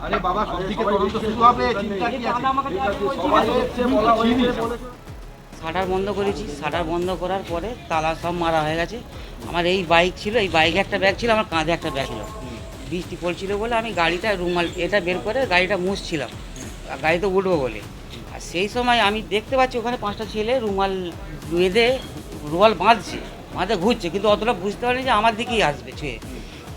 আরে বাবা, সবদিকে তদন্ত শুরু হবে, চিন্তা কি আছে? শাটার বন্ধ করেছি, শাটার বন্ধ করার পরে তালা সব মারা হয়ে গেছে। আমার এই বাইক ছিল, এই বাইকে একটা ব্যাগ ছিল, আমার কাঁধে একটা ব্যাগ ছিল। বৃষ্টি পড়ছিল বলে আমি গাড়িটা রুমাল এটা বের করে গাড়িটা মুছছিলাম, গাড়িতে উঠবো বলে। আর সেই সময় আমি দেখতে পাচ্ছি ওখানে 5টা ছেলে রুমাল বেঁধে রুমাল বাঁধে ঘুরছে, কিন্তু অতটা বুঝতে পারিনি যে আমার দিকেই আসবে ছুঁয়ে।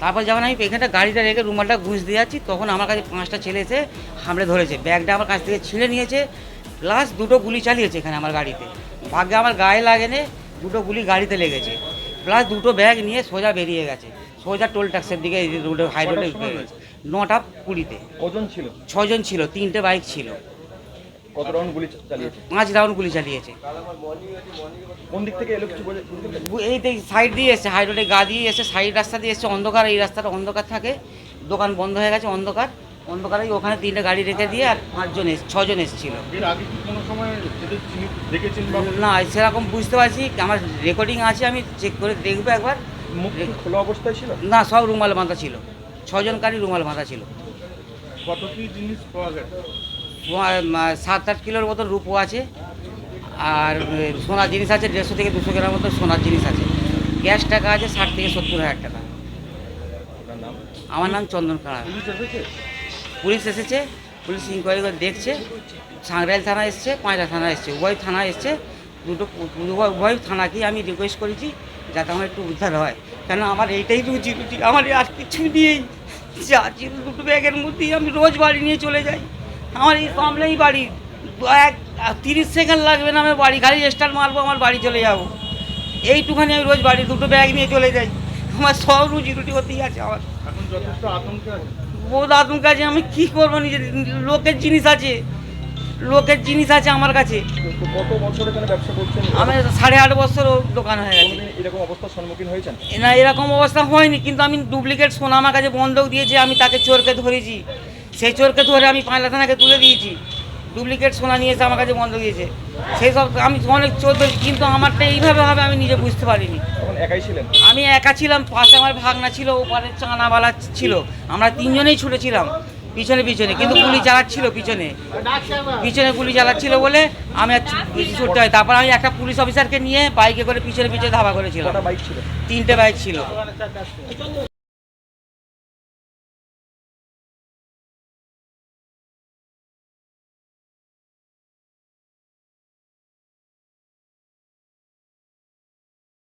তারপর যখন আমি এখানটা গাড়িটা রেখে রুমালটা গুঁজতে যাচ্ছি, তখন আমার কাছে 5টা ছেলে এসে হামড়ে ধরেছে, ব্যাগটা আমার কাছ থেকে ছিঁড়ে নিয়েছে, প্লাস 2টো গুলি চালিয়েছে এখানে আমার গাড়িতে। ভাগ্যে আমার গায়ে লাগেনি, 2টো গুলি গাড়িতে লেগেছে, প্লাস 2টো ব্যাগ নিয়ে সোজা বেরিয়ে গেছে, সোজা টোল ট্যাক্সের দিকে রোডে হাই রোডে ঢুকে গেছে। 9টা 20-তে। কজন ছিল? 6 জন ছিল, 3টে বাইক ছিল। কত রাউন্ড গুলি চালিয়েছে? 5 রাউন্ড গুলি চালিয়েছে। কোন দিক থেকে এলো কিছু এই সাইড দিয়ে এসছে, হাই রোডে গা দিয়ে এসে সাইড রাস্তা দিয়ে এসছে, অন্ধকার, এই রাস্তাটা অন্ধকার থাকে, দোকান বন্ধ হয়ে গেছে, অন্ধকারে ওখানে 3টে গাড়ি রেখে দিয়ে আর 6 জন এসেছিল। না সেরকম বুঝতে পারছি, আমার রেকর্ডিং আছে, আমি চেক করে দেখবো একবার। খোলা অবস্থায় ছিল না, সব রুমাল বাঁধা ছিল, 6 জন গাড়ি রুমাল বাঁধা ছিল। কত কি জিনিস পাওয়া গেছে? 7-8 কিলোর মতো রূপো আছে, আর সোনার জিনিস আছে 150 থেকে 200 গ্রাম মতো সোনার জিনিস আছে। ক্যাশ টাকা আছে 60 থেকে 70 হাজার টাকা। আমার নাম চন্দন খাড়া। পুলিশ এসেছে, পুলিশ ইনকোয়ারি করে দেখছে, সাংরাইল থানা এসছে, পাঁচরা থানা এসছে, উভয় থানা এসছে। উভয় থানাকেই আমি রিকোয়েস্ট করেছি যাতে আমার একটু উদ্ধার হয়, কেন আমার এইটাই রুজি, আমার আর কিছু নেই। যা ছিল 2টো ব্যাগের মধ্যেই আমি রোজ বাড়ি নিয়ে চলে যাই। আমার এই সামনেই বাড়ি, 30 সেকেন্ড লাগবে না, আমি বাড়ি খালি স্টার্ট মারবো, আমার বাড়ি চলে যাবো। এইটুখানি আমি রোজ বাড়ি 2টো ব্যাগ নিয়ে চলে যাই, আমার সব রুজি হতেই আছে। আমার এখন যথেষ্ট আতঙ্কে আছে, বহুত আতঙ্ক আছে। আমি কী করবো, নিজের লোকের জিনিস আছে আমার কাছে। কত বছর এখানে ব্যবসা করছেন? আমি 8.5 বছর দোকান হয়ে গেছে। এরকম অবস্থার সম্মুখীন হয়েছেন? না, এরকম অবস্থা হয়নি, কিন্তু আমি ডুপ্লিকেট সোনা আমার কাছে বন্ধক দিয়েছে, আমি তাকে চোরকে ধরেছি, সেই চোরকে ধরে আমি পাঁচলা থানাকে তুলে দিয়েছি। ডুপ্লিকেট সোনা নিয়েছে আমার কাছে বন্ধক দিয়েছে, সেই সব আমি অনেক চোর ধরেছি, কিন্তু আমারটা এইভাবে হবে আমি নিজে বুঝতে পারিনি। একাই ছিলেন? আমি একা ছিলাম, পাশে আমার ভাগনা ছিল, ওপারে চানাওয়ালা ছিল, আমরা 3 জনেই ছুটেছিলাম পিছনে, কিন্তু গুলি চালাচ্ছিল পিছনে গুলি চালাচ্ছিল বলে আমি আর ছুটতে হয়। তারপর আমি একটা পুলিশ অফিসারকে নিয়ে বাইকে করে পিছনে ধাওয়া করেছিলাম। 3টে বাইক ছিল।